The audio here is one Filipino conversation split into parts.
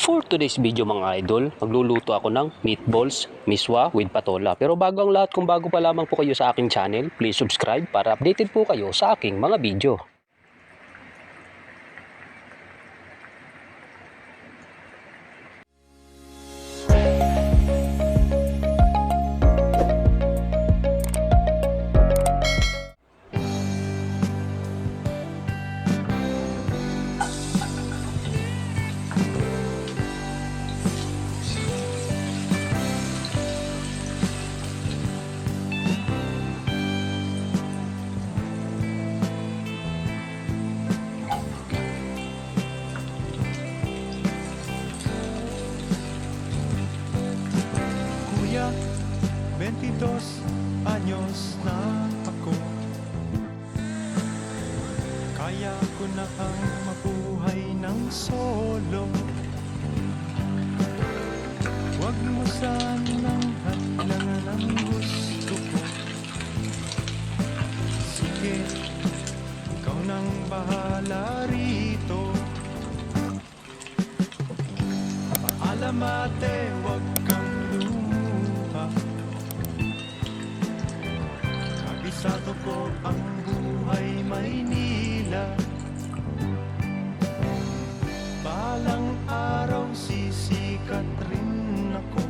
For today's video mga idol, magluluto ako ng meatballs, miswa with patola. Pero bago ang lahat, kung bago pa lamang po kayo sa aking channel, please subscribe para updated po kayo sa aking mga video. Kuya, 22 anyos na ako. Kaya ko na ang mabuhay ng solo. Huwag mo sanang hadlangan ang gusto ko. Sige, ikaw nang bahala rito. Paalam ate, huwag kang lumuha. Kabisado ko ang buhay Maynila. Balang araw sisikat rin ako.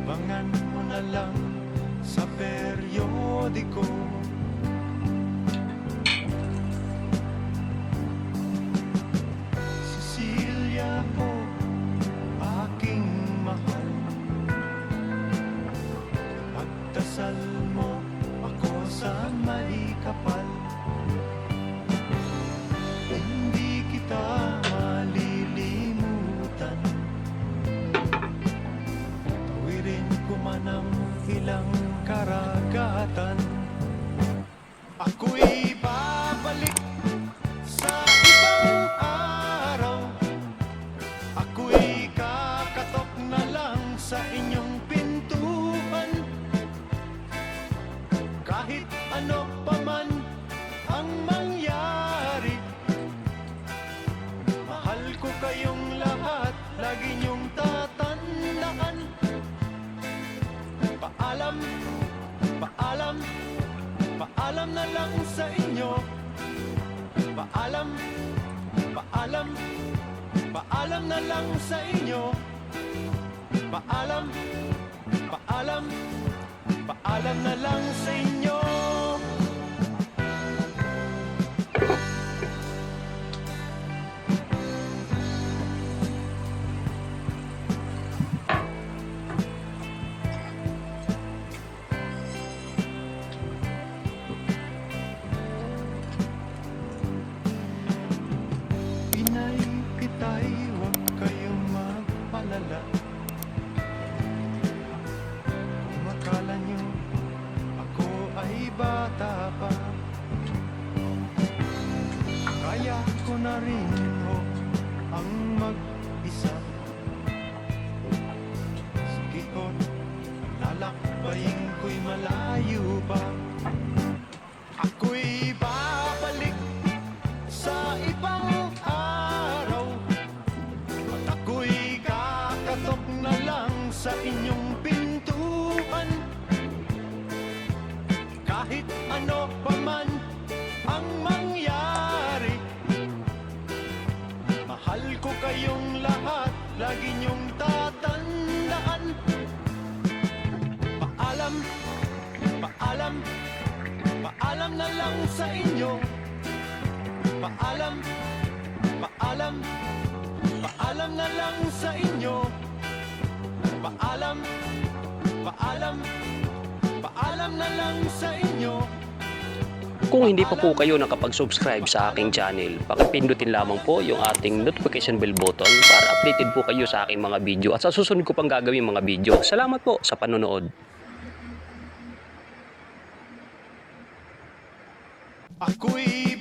Abangan mo na lang sa periodiko. Cecilia ko, aking mahal, pagdasal mo ako sa may kapal. Hindi kita malilimutan. Tawirin ko man ang ilang karagatan. Ako'y babalik sa ibang araw. Ako'y kakatok na lang sa inyong pintuan. Kahit ano pa man ang mangyari, mahal ko kayong lahat, lagi niyong tatandaan. Paalam, paalam, paalam na lang sa inyo. Paalam, paalam, paalam na lang sa inyo. Paalam, paalam, paalam na lang sa inyo. Pinay, pitay, huwag kayong magpalala. Kung akala nyo ako ay bata pa, kaya ko na rin ho ang mag-isa. Sige ho, ang lalakbayin ko'y malayo pa. Ako'y babalik sa ibang araw. At ako'y kakatok na lang sa inyong pintuan. Kahit ano pa man ang mangyari, mahal ko kayong lahat, lagi niyong tatandaan. Paalam, paalam, paalam na lang sa inyo. Paalam, paalam, paalam na lang sa inyo. Paalam, paalam, paalam na lang sa inyo. Kung hindi pa po kayo nakapag-subscribe sa aking channel, pakipindutin lamang po yung ating notification bell button para updated po kayo sa aking mga video at sa susunod ko pang gagawin mga video. Salamat po sa panonood. Ako'y